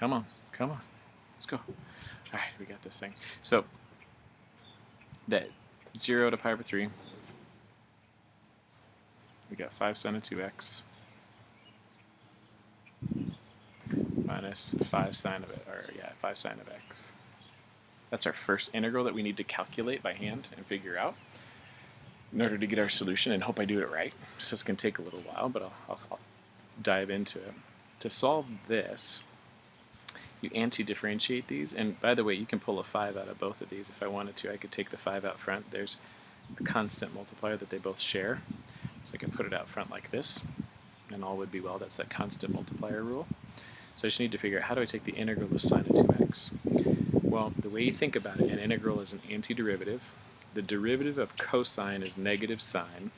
Come on, come on. Let's go. All right, we got this thing. So that 0 to pi over 3, we got 5 sine of 2x minus 5 sine of it, or yeah, 5 sine of x. That's our first integral that we need to calculate by hand and figure out in order to get our solution, and hope I do it right. So it's going to take a little while, but I'll dive into it. To solve this, you anti-differentiate these, and by the way, you can pull a 5 out of both of these if I wanted to. I could take the 5 out front. There's a constant multiplier that they both share, so I can put it out front like this, and all would be well. That's that constant multiplier rule. So I just need to figure out, how do I take the integral of sine of 2x? Well, the way you think about it, an integral is an antiderivative. The derivative of cosine is negative sine,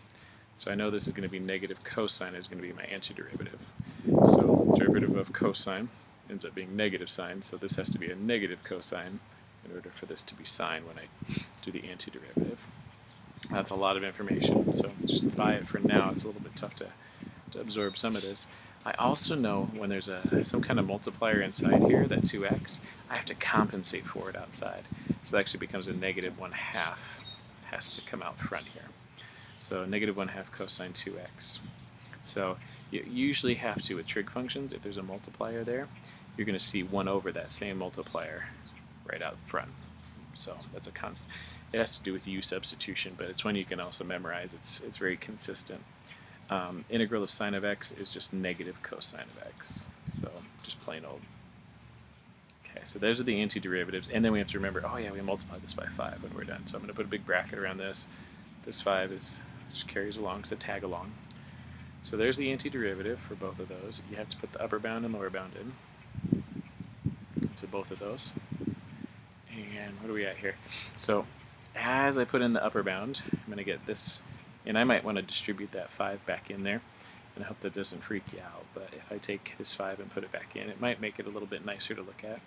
so I know this is going to be negative cosine is going to be my antiderivative. So derivative of cosine ends up being negative sine, so this has to be a negative cosine in order for this to be sine when I do the antiderivative. That's a lot of information, so just buy it for now. It's a little bit tough to absorb some of this. I also know when there's some kind of multiplier inside here, that 2x, I have to compensate for it outside. So it actually becomes a negative 1/2 has to come out front here. So negative 1/2 cosine 2x. So you usually have to, with trig functions, if there's a multiplier there, you're going to see 1 over that same multiplier right out front. So that's a constant. It has to do with u substitution, but it's one you can also memorize. It's very consistent. Integral of sine of x is just negative cosine of x. So just plain old. Okay, so those are the antiderivatives, and then we have to remember, oh yeah, we multiply this by 5 when we're done. So I'm going to put a big bracket around this. This 5 just carries along, so tag along. So there's the antiderivative for both of those. You have to put the upper bound and lower bound in to both of those. And what are we at here? So as I put in the upper bound, I'm going to get this, and I might want to distribute that 5 back in there, and I hope that doesn't freak you out. But if I take this 5 and put it back in, it might make it a little bit nicer to look at.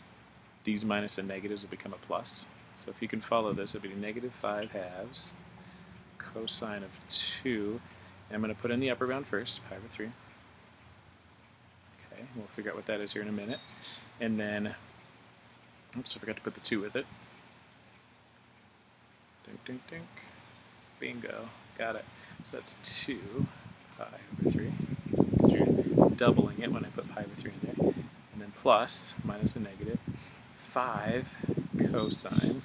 These minus and negatives will become a plus. So if you can follow this, it'll be negative 5/2 cosine of 2. And I'm going to put in the upper bound first, pi over 3. Okay, we'll figure out what that is here in a minute. And then, oops, I forgot to put the 2 with it. Dink, dink, dink. Bingo. Got it. So that's 2 pi over 3. Because you're doubling it when I put pi over 3 in there. And then plus, minus a negative, 5 cosine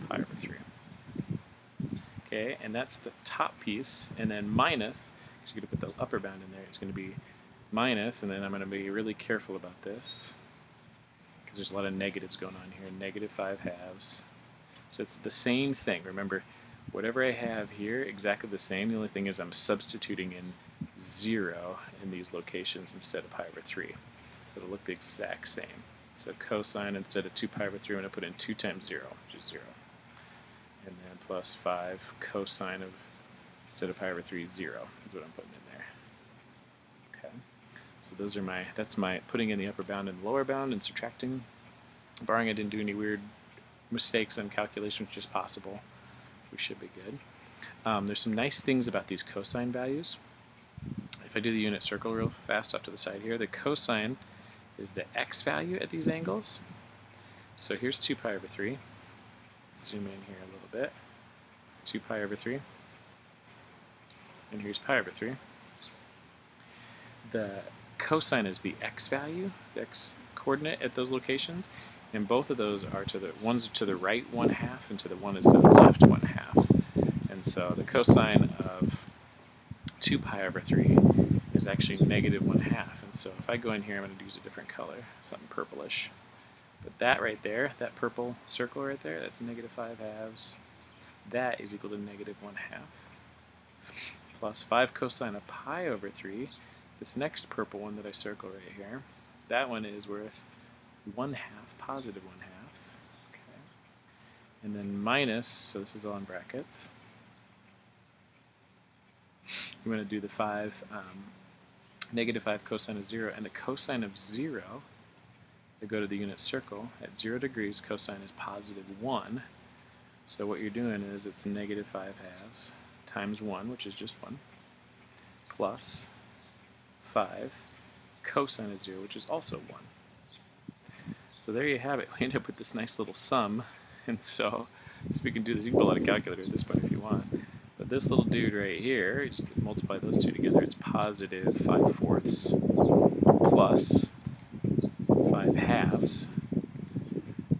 pi over 3. Okay, and that's the top piece. And then minus, because you're going to put the upper bound in there, it's going to be minus, and then I'm going to be really careful about this, because there's a lot of negatives going on here. Negative 5/2. So it's the same thing. Remember, whatever I have here, exactly the same. The only thing is I'm substituting in 0 in these locations instead of pi over 3. So it'll look the exact same. So cosine, instead of 2 pi over 3, I'm going to put in 2 times 0, which is 0. And then plus 5 cosine of, instead of pi over 3, 0 is what I'm putting in there. Okay. So those are that's my putting in the upper bound and the lower bound and subtracting. Barring I didn't do any weird mistakes on calculation, which is possible, we should be good. There's some nice things about these cosine values. If I do the unit circle real fast off to the side here, the cosine is the x value at these angles. So here's 2 pi over 3. Let's zoom in here a little bit. 2 pi over 3. And here's pi over 3. The cosine is the x value, the x coordinate at those locations, and both of those are to the, one's to the right 1/2 and to the one is to the left 1/2. And so the cosine of 2 pi over 3 is actually negative 1/2. And so if I go in here, I'm going to use a different color, something purplish. But that right there, that purple circle right there, that's negative 5/2. That is equal to negative 1/2. Plus 5 cosine of pi over 3. This next purple one that I circle right here, that one is worth 1/2, positive 1/2. Okay. And then minus, so this is all in brackets. I'm going to do the negative 5 cosine of 0, and the cosine of 0, I go to the unit circle, at 0 degrees, cosine is positive 1. So what you're doing is it's negative 5/2 times 1, which is just 1, plus 5 cosine of 0, which is also 1. So there you have it. We end up with this nice little sum. And so, if we can do this, you can pull out a calculator at this point if you want. But this little dude right here, you just multiply those two together, it's positive 5/4 plus 5/2.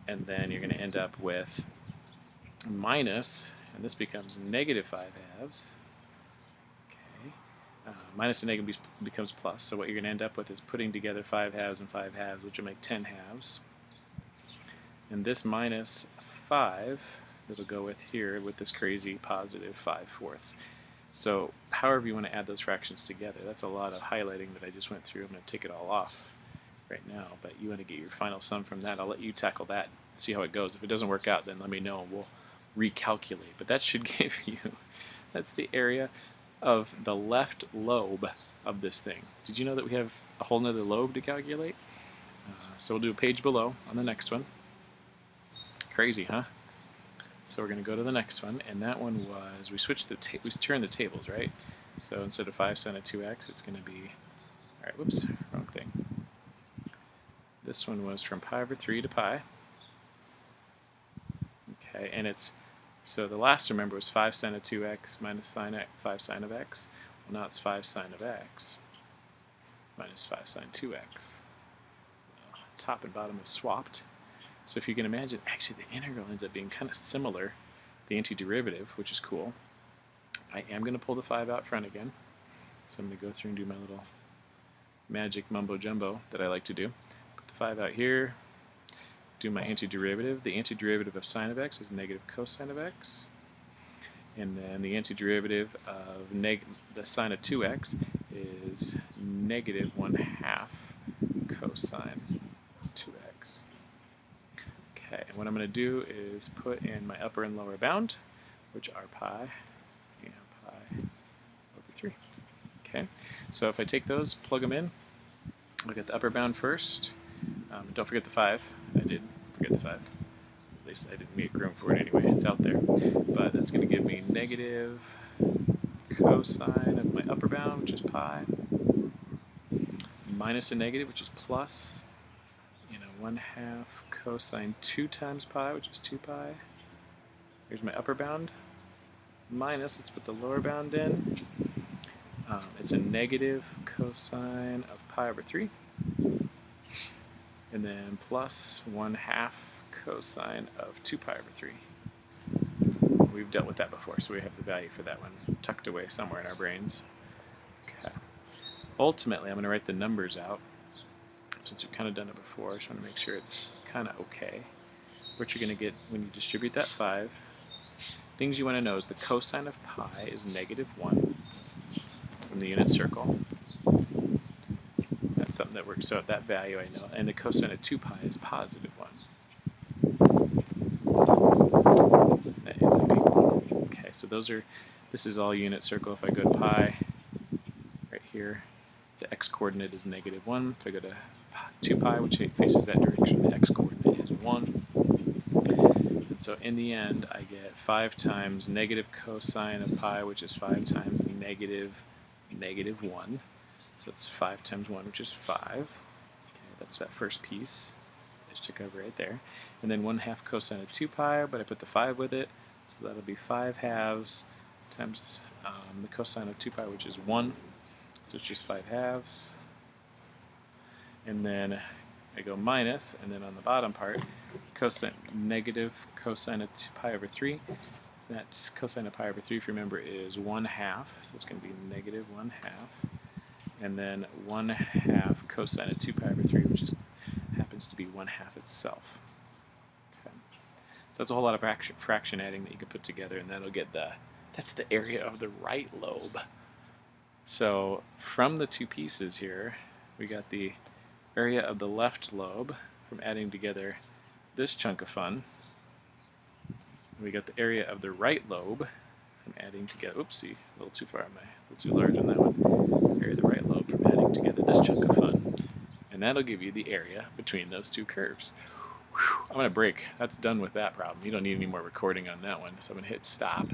And then you're going to end up with minus, and this becomes negative 5/2. Okay. Minus and negative becomes plus, so what you're going to end up with is putting together 5/2 and 5/2, which will make 10/2. And this minus 5 that'll go with here with this crazy positive 5/4. So however you want to add those fractions together, that's a lot of highlighting that I just went through. I'm going to take it all off right now, but you want to get your final sum from that. I'll let you tackle that, see how it goes. If it doesn't work out, then let me know and we'll recalculate. But that should give you, that's the area of the left lobe of this thing. Did you know that we have a whole nother lobe to calculate? So we'll do a page below on the next one. Crazy, huh? So we're going to go to the next one, and that one was, we turned the tables, right? So instead of 5 sine of 2x, it's going to be, all right, whoops, wrong thing. This one was from pi over 3 to pi. Okay, and it's, so the last, remember, was 5 sine of 2x minus 5 sine of x. Well, now it's 5 sine of x minus 5 sine 2x. Top and bottom have swapped. So if you can imagine, actually the integral ends up being kind of similar, the antiderivative, which is cool. I am going to pull the 5 out front again. So I'm going to go through and do my little magic mumbo jumbo that I like to do. Put the 5 out here, do my antiderivative. The antiderivative of sine of x is negative cosine of x. And then the antiderivative of the sine of 2x is negative 1/2 cosine 2x. Okay, and what I'm going to do is put in my upper and lower bound, which are pi and pi over 3. Okay, so if I take those, plug them in, look at the upper bound first. Don't forget the 5. I did forget the 5. At least I didn't make room for it anyway. It's out there. But that's going to give me negative cosine of my upper bound, which is pi, minus a negative, which is plus, 1/2 cosine 2 times pi, which is 2 pi. Here's my upper bound. Minus, let's put the lower bound in. It's a negative cosine of pi over 3. And then plus 1/2 cosine of 2 pi over 3. We've dealt with that before, so we have the value for that one tucked away somewhere in our brains. Okay. Ultimately, I'm going to write the numbers out. Since we've kind of done it before, I just want to make sure it's kind of okay. What you're going to get when you distribute that 5, things you want to know is the cosine of pi is negative 1 from the unit circle. That's something that works, so that value I know. And the cosine of 2 pi is positive 1. That ends up being 1. Okay, so this is all unit circle. If I go to pi, right here, the x-coordinate is negative 1. If I go to 2 pi, which faces that direction, the x-coordinate is 1. And so in the end, I get 5 times negative cosine of pi, which is 5 times negative 1. So it's 5 times 1, which is 5. Okay, that's that first piece. I just took over right there. And then 1/2 cosine of 2 pi, but I put the 5 with it. So that'll be 5/2 times the cosine of 2 pi, which is 1. So it's just 5/2. And then I go minus, and then on the bottom part, negative cosine of 2 pi over 3. That's cosine of pi over 3, if you remember, is 1/2. So it's going to be negative 1/2. And then 1/2 cosine of 2 pi over 3, which happens to be 1/2 itself. Okay. So that's a whole lot of fraction adding that you can put together, and that'll get that's the area of the right lobe. So from the two pieces here, we got the area of the left lobe from adding together this chunk of fun. We got the area of the right lobe from adding together, oopsie, a little too far on a little too large on that one. Area of the right lobe from adding together this chunk of fun. And that'll give you the area between those two curves. Whew, I'm going to break. That's done with that problem. You don't need any more recording on that one, so I'm going to hit stop.